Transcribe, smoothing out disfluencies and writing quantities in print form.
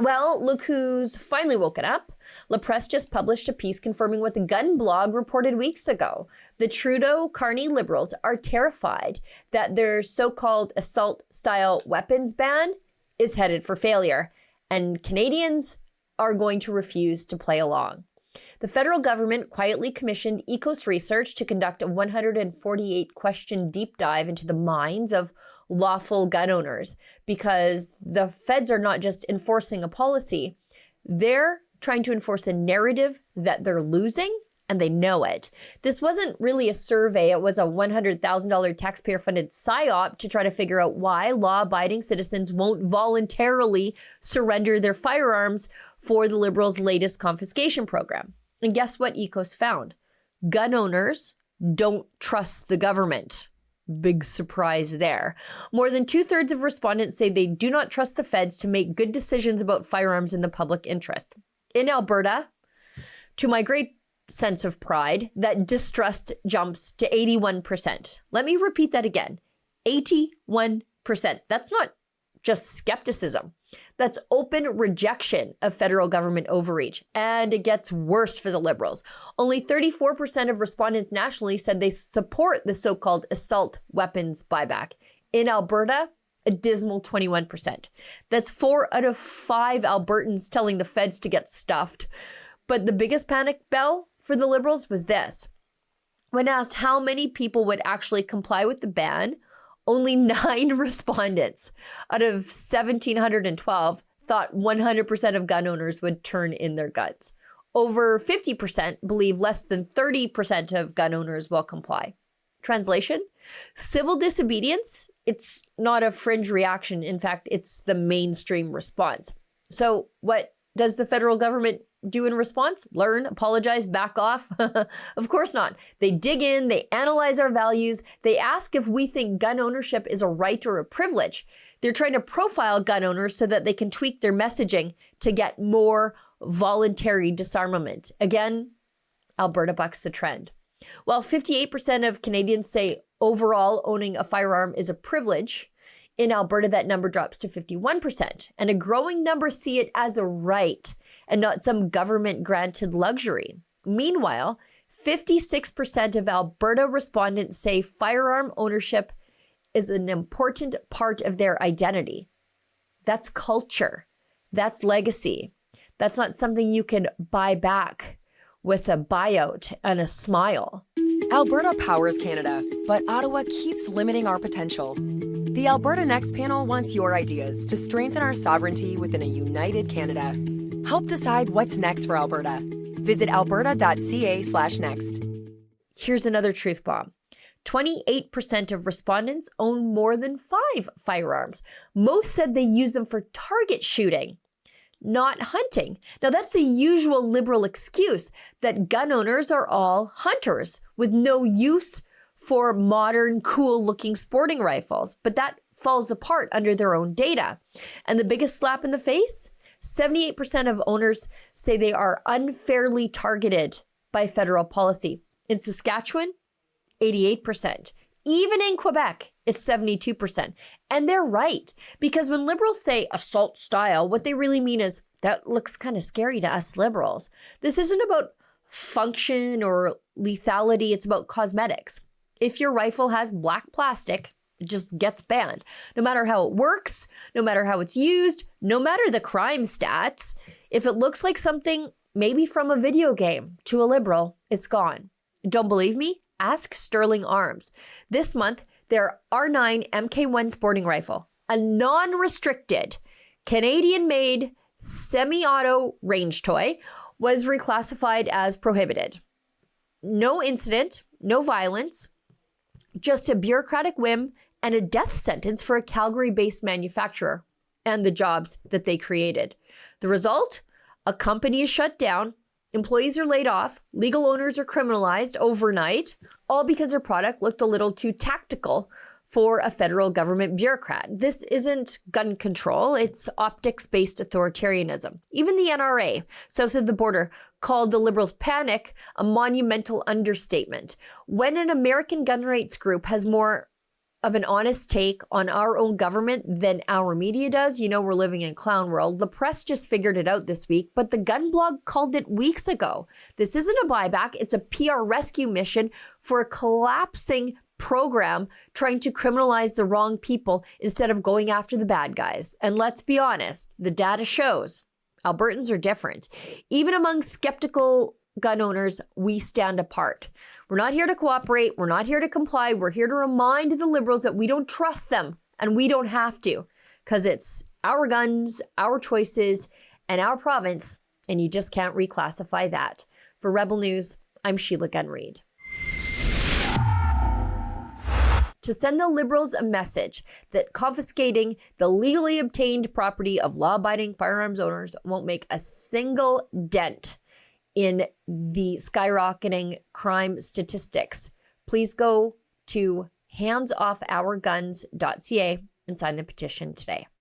Well, look who's finally woken up. La Presse just published a piece confirming what the gun blog reported weeks ago. The Trudeau-Carney Liberals are terrified that their so-called assault-style weapons ban is headed for failure, and Canadians are going to refuse to play along. The federal government quietly commissioned Ecos Research to conduct a 148-question deep dive into the minds of lawful gun owners, because the feds are not just enforcing a policy, they're trying to enforce a narrative that they're losing, and they know it. This wasn't really a survey. It was a $100,000 taxpayer-funded psyop to try to figure out why law-abiding citizens won't voluntarily surrender their firearms for the Liberals' latest confiscation program. And guess what Ecos found? Gun owners don't trust the government. Big surprise there. More than 2/3 of respondents say they do not trust the feds to make good decisions about firearms in the public interest. In Alberta, to my great sense of pride, that distrust jumps to 81%. Let me repeat that again. 81%. That's not just skepticism. That's open rejection of federal government overreach. And it gets worse for the Liberals. Only 34% of respondents nationally said they support the so-called assault weapons buyback. In Alberta, a dismal 21%. That's 4 out of 5 Albertans telling the feds to get stuffed. But the biggest panic bell for the Liberals was this. When asked how many people would actually comply with the ban, only 9 respondents out of 1,712 thought 100% of gun owners would turn in their guns. Over 50% believe less than 30% of gun owners will comply. Translation: civil disobedience, it's not a fringe reaction. In fact, it's the mainstream response. So what does the federal government do in response? Learn, apologize, back off? Of course not. They dig in, they analyze our values, they ask if we think gun ownership is a right or a privilege. They're trying to profile gun owners so that they can tweak their messaging to get more voluntary disarmament. Again, Alberta bucks the trend. While 58% of Canadians say overall owning a firearm is a privilege, in Alberta, that number drops to 51%, and a growing number see it as a right and not some government-granted luxury. Meanwhile, 56% of Alberta respondents say firearm ownership is an important part of their identity. That's culture. That's legacy. That's not something you can buy back with a buyout and a smile. Alberta powers Canada, but Ottawa keeps limiting our potential. The Alberta Next panel wants your ideas to strengthen our sovereignty within a united Canada. Help decide what's next for Alberta. Visit alberta.ca/next. Here's another truth bomb. 28% of respondents own more than 5 firearms. Most said they use them for target shooting, not hunting. Now, that's the usual Liberal excuse that gun owners are all hunters with no use for modern, cool-looking sporting rifles. But that falls apart under their own data. And the biggest slap in the face? 78% of owners say they are unfairly targeted by federal policy. In Saskatchewan, 88%. Even in Quebec, it's 72%. And they're right, because when Liberals say assault style, what they really mean is that looks kind of scary to us Liberals. This isn't about function or lethality, it's about cosmetics. If your rifle has black plastic, it just gets banned. No matter how it works, no matter how it's used, no matter the crime stats, if it looks like something maybe from a video game to a Liberal, it's gone. Don't believe me? Ask Sterling Arms. This month, their R9 MK1 sporting rifle, a non-restricted Canadian-made semi-auto range toy, was reclassified as prohibited. No incident, no violence, just a bureaucratic whim and a death sentence for a Calgary-based manufacturer and the jobs that they created. The result? A company is shut down, employees are laid off, legal owners are criminalized overnight, all because their product looked a little too tactical for a federal government bureaucrat. This isn't gun control, it's optics-based authoritarianism. Even the NRA, south of the border, called the Liberals' panic a monumental understatement. When an American gun rights group has more of an honest take on our own government than our media does. You know, we're living in clown world. The press just figured it out this week, but the gun blog called it weeks ago. This isn't a buyback. It's a PR rescue mission for a collapsing program trying to criminalize the wrong people instead of going after the bad guys. And let's be honest, the data shows Albertans are different. Even among skeptical gun owners, we stand apart. We're not here to cooperate. We're not here to comply. We're here to remind the Liberals that we don't trust them, and we don't have to, because it's our guns, our choices, and our province, and you just can't reclassify that. For Rebel News, I'm Sheila Gunn Reid. To send the Liberals a message that confiscating the legally obtained property of law-abiding firearms owners won't make a single dent in the skyrocketing crime statistics, please go to handsofourguns.ca and sign the petition today.